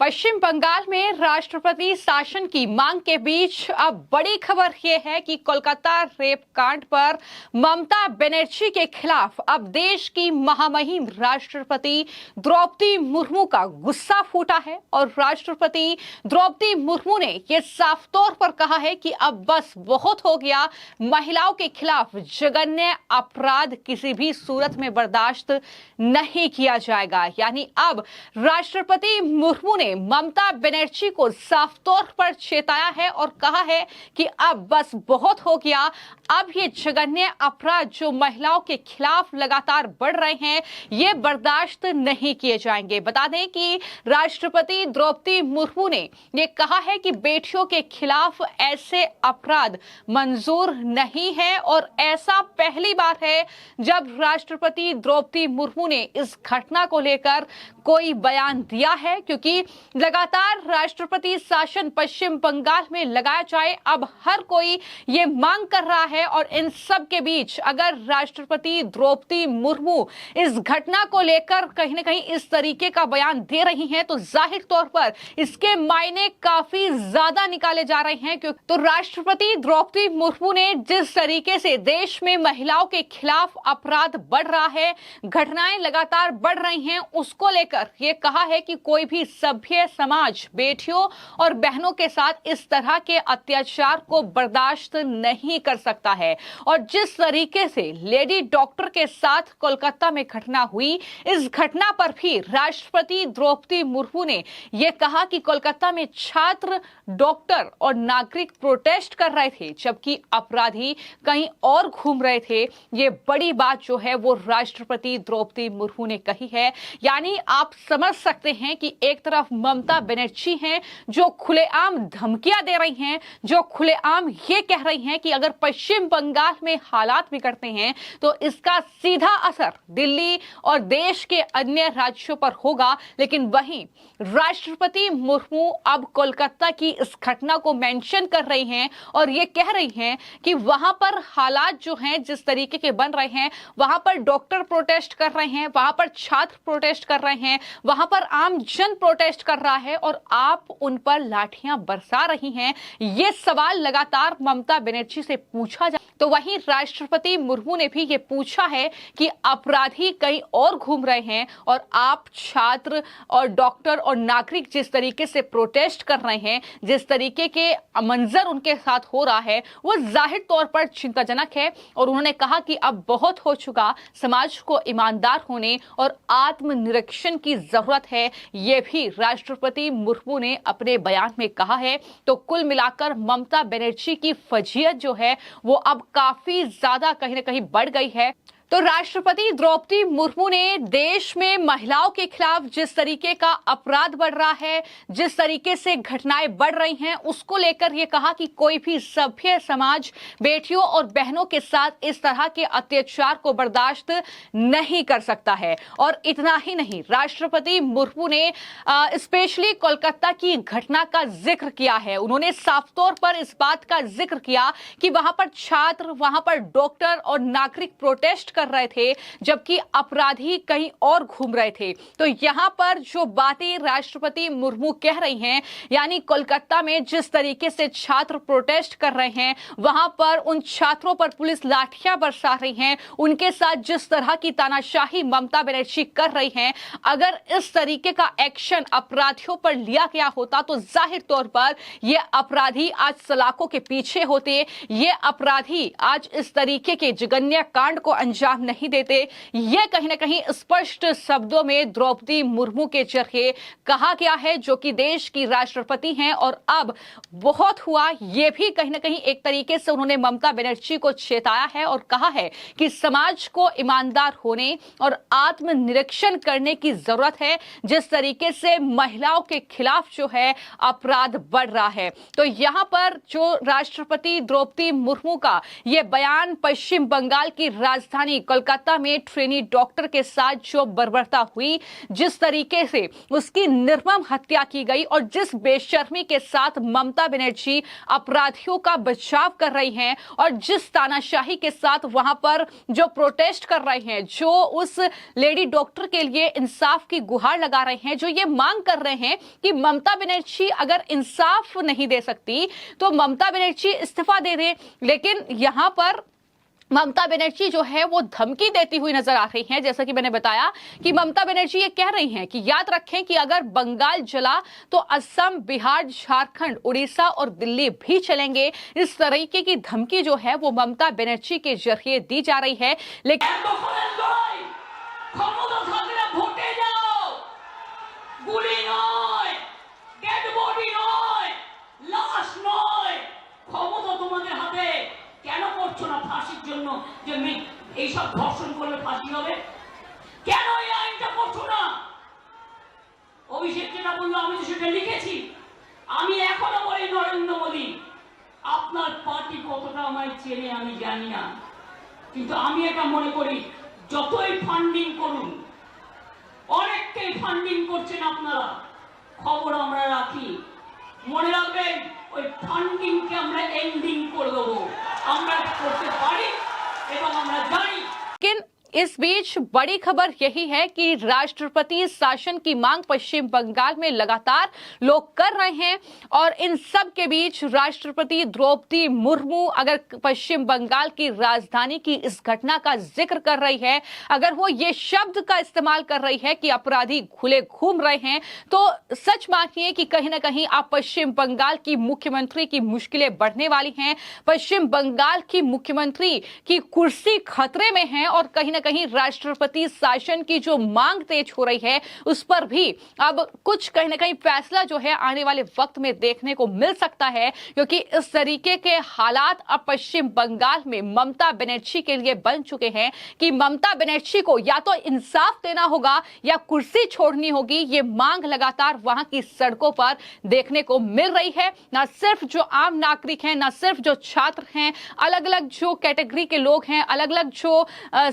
पश्चिम बंगाल में राष्ट्रपति शासन की मांग के बीच अब बड़ी खबर यह है कि कोलकाता रेप कांड पर ममता बनर्जी के खिलाफ अब देश की महामहिम राष्ट्रपति द्रौपदी मुर्मू का गुस्सा फूटा है और राष्ट्रपति द्रौपदी मुर्मू ने यह साफ तौर पर कहा है कि अब बस बहुत हो गया, महिलाओं के खिलाफ जघन्य अपराध किसी भी सूरत में बर्दाश्त नहीं किया जाएगा। यानी अब राष्ट्रपति मुर्मू ने ममता बनर्जी को साफ तौर पर चेताया है और कहा है कि अब बस बहुत हो गया, अब ये जघन्य अपराध जो महिलाओं के खिलाफ लगातार बढ़ रहे हैं ये बर्दाश्त नहीं किए जाएंगे। बता दें कि राष्ट्रपति द्रौपदी मुर्मू ने ये कहा है कि बेटियों के खिलाफ ऐसे अपराध मंजूर नहीं है और ऐसा पहली बार है जब राष्ट्रपति द्रौपदी मुर्मू ने इस घटना को लेकर कोई बयान दिया है, क्योंकि लगातार राष्ट्रपति शासन पश्चिम बंगाल में लगाया जाए अब हर कोई ये मांग कर रहा है। और इन सब के बीच अगर राष्ट्रपति द्रौपदी मुर्मू इस घटना को लेकर कहीं ना कहीं इस तरीके का बयान दे रही हैं तो जाहिर तौर पर इसके मायने काफी ज्यादा निकाले जा रहे हैं। क्योंकि तो राष्ट्रपति द्रौपदी मुर्मू ने जिस तरीके से देश में महिलाओं के खिलाफ अपराध बढ़ रहा है, घटनाएं लगातार बढ़ रही हैं, उसको लेकर ये कहा है कि कोई भी सभ्य समाज बेटियों और बहनों के साथ इस तरह के अत्याचार को बर्दाश्त नहीं कर सकता है। और जिस तरीके से लेडी डॉक्टर के साथ कोलकाता में घटना हुई, इस घटना पर भी राष्ट्रपति द्रौपदी मुर्मू ने यह कहा कि कोलकाता में छात्र, डॉक्टर और नागरिक प्रोटेस्ट कर रहे थे जबकि अपराधी कहीं और घूम रहे थे। ये बड़ी बात जो है वो राष्ट्रपति द्रौपदी मुर्मू ने कही है। यानी आप समझ सकते हैं कि एक तरफ ममता बनर्जी हैं जो खुलेआम धमकियां दे रही हैं, जो खुलेआम ये कह रही हैं कि अगर पश्चिम बंगाल में हालात बिगड़ते हैं तो इसका सीधा असर दिल्ली और देश के अन्य राज्यों पर होगा। लेकिन वहीं राष्ट्रपति मुर्मू अब कोलकाता की इस घटना को मेंशन कर रही हैं और ये कह रही हैं कि वहां पर हालात जो हैं जिस तरीके के बन रहे हैं, वहां पर डॉक्टर प्रोटेस्ट कर रहे हैं, वहां पर छात्र प्रोटेस्ट कर रहे हैं, वहां पर आम जन प्रोटेस्ट कर रहा है और आप उन पर लाठियां बरसा रही हैं। ये सवाल लगातार ममता बनर्जी से पूछा जा, तो वहीं राष्ट्रपति मुर्मू ने भी ये पूछा है कि अपराधी कहीं और घूम रहे हैं और आप छात्र और डॉक्टर और नागरिक जिस तरीके से प्रोटेस्ट कर रहे हैं, जिस तरीके के मंजर उनके साथ हो रहा है वो जाहिर तौर पर चिंताजनक है। और उन्होंने कहा कि अब बहुत हो चुका, समाज को ईमानदार होने और आत्मनिरीक्षण की जरूरत है, ये भी राष्ट्रपति मुर्मू ने अपने बयान में कहा है। तो कुल मिलाकर ममता बनर्जी की फजीयत जो है वो अब काफी ज्यादा कहीं ना कहीं बढ़ गई है। तो राष्ट्रपति द्रौपदी मुर्मू ने देश में महिलाओं के खिलाफ जिस तरीके का अपराध बढ़ रहा है, जिस तरीके से घटनाएं बढ़ रही हैं, उसको लेकर यह कहा कि कोई भी सभ्य समाज बेटियों और बहनों के साथ इस तरह के अत्याचार को बर्दाश्त नहीं कर सकता है। और इतना ही नहीं, राष्ट्रपति मुर्मू ने स्पेशली कोलकाता की घटना का जिक्र किया है। उन्होंने साफ तौर पर इस बात का जिक्र किया कि वहां पर छात्र, वहां पर डॉक्टर और नागरिक प्रोटेस्ट कर रहे थे जबकि अपराधी कहीं और घूम रहे थे। तो यहां पर जो बातें राष्ट्रपति मुर्मू कह रही हैं, यानी कोलकाता में जिस तरीके से छात्र प्रोटेस्ट कर रहे हैं, वहां पर उन छात्रों पर पुलिस लाठियां बरसा रही है, उनके साथ जिस तरह की तानाशाही ममता बनर्जी कर रही हैं, अगर इस तरीके का एक्शन अपराधियों पर लिया गया होता तो जाहिर तौर पर ये अपराधी आज सलाखों के पीछे होते, ये अपराधी आज इस तरीके के जघन्य कांड को अंजाम नहीं देते। यह कहीं ना कहीं स्पष्ट शब्दों में द्रौपदी मुर्मू के जरिए कहा गया है, जो कि देश की राष्ट्रपति हैं। और अब बहुत हुआ, यह भी कहीं ना कहीं एक तरीके से उन्होंने ममता बनर्जी को चेताया है और कहा है कि समाज को ईमानदार होने और आत्मनिरीक्षण करने की जरूरत है, जिस तरीके से महिलाओं के खिलाफ जो है अपराध बढ़ रहा है। तो यहां पर जो राष्ट्रपति द्रौपदी मुर्मू का यह बयान पश्चिम बंगाल की राजधानी कोलकाता में ट्रेनी डॉक्टर के साथ जो बर्बरता हुई, जिस तरीके से उसकी निर्मम हत्या की गई और जिस बेशर्मी के साथ ममता बनर्जी अपराधियों का बचाव कर रही हैं और जिस तानाशाही के साथ वहां पर जो प्रोटेस्ट कर रहे हैं, जो उस लेडी डॉक्टर के लिए इंसाफ की गुहार लगा रहे हैं, जो ये मांग कर रहे हैं कि ममता बनर्जी अगर इंसाफ नहीं दे सकती तो ममता बनर्जी इस्तीफा दे दे। लेकिन यहां पर ममता बनर्जी जो है वो धमकी देती हुई नजर आ रही हैं। जैसा कि मैंने बताया कि ममता बनर्जी ये कह रही हैं कि याद रखें कि अगर बंगाल जला तो असम, बिहार, झारखंड, उड़ीसा और दिल्ली भी चलेंगे। इस तरीके की धमकी जो है वो ममता बनर्जी के जरिए दी जा रही है। लेकिन কেন করছো না ফাঁসির জন্য? যে এইসব ধর্ষণ করলে ফাঁসি হবে, কেন এই আইনটা করছো না? অভিষেক যেটা বললো আমি তো সেটা লিখেছি। আমি এখনো বলি নরেন্দ্র মোদী আপনার পার্টি কতটা আমায় চেনে আমি জানি না, কিন্তু আমি এটা মনে করি যতই ফান্ডিং করুন, অনেককেই ফান্ডিং করছেন আপনারা, খবর আমরা রাখি। মনে রাখবেন ওই ফান্ডিংকে আমরা এন্ডিং করে দেবো, আমরা করতে পারি এবং আমরা জানি। लेकिन इस बीच बड़ी खबर यही है कि राष्ट्रपति शासन की मांग पश्चिम बंगाल में लगातार लोग कर रहे हैं और इन सब के बीच राष्ट्रपति द्रौपदी मुर्मू अगर पश्चिम बंगाल की राजधानी की इस घटना का जिक्र कर रही है, अगर वो ये शब्द का इस्तेमाल कर रही है कि अपराधी खुले घूम रहे हैं, तो सच मानिए कि कहीं ना कहीं आप पश्चिम बंगाल की मुख्यमंत्री की मुश्किलें बढ़ने वाली हैं। पश्चिम बंगाल की मुख्यमंत्री की कुर्सी खतरे में है और कहीं ना कहीं राष्ट्रपति शासन की जो मांग तेज हो रही है उस पर भी अब कुछ कहीं ना कहीं फैसला जो है आने वाले वक्त में देखने को मिल सकता है, क्योंकि इस तरीके के हालात अब पश्चिम बंगाल में ममता बनर्जी के लिए बन चुके हैं कि ममता बनर्जी को या तो इंसाफ देना होगा या कुर्सी छोड़नी होगी। ये मांग लगातार वहां की सड़कों पर देखने को मिल रही है। न सिर्फ जो आम नागरिक हैं, न सिर्फ जो छात्र हैं, अलग अलग जो कैटेगरी के लोग हैं, अलग अलग जो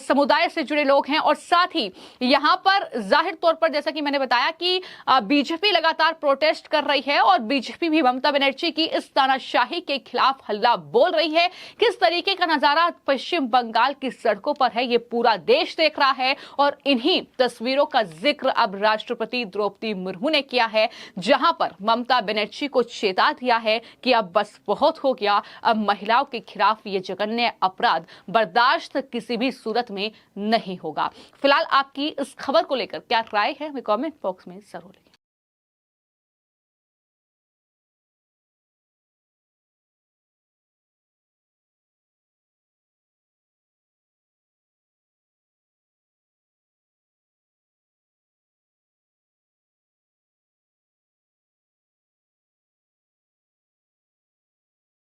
समुदाय से जुड़े लोग हैं और साथ ही यहां पर जाहिर तौर पर जैसा कि मैंने बताया कि बीजेपी लगातार प्रोटेस्ट कर रही है और बीजेपी भी ममता बनर्जी की इस तानाशाही के खिलाफ हल्ला बोल रही है। किस तरीके का नजारा पश्चिम बंगाल की सड़कों पर है ये पूरा देश देख रहा है और इन्हीं तस्वीरों का जिक्र अब राष्ट्रपति द्रौपदी मुर्मू ने किया है, जहां पर ममता बनर्जी को चेता दिया है कि अब बस बहुत हो गया, अब महिलाओं के खिलाफ ये जघन्य अपराध बर्दाश्त किसी भी सूरत में नहीं होगा। फिलहाल आपकी इस खबर को लेकर क्या राय है हमें कमेंट बॉक्स में जरूर लिखें।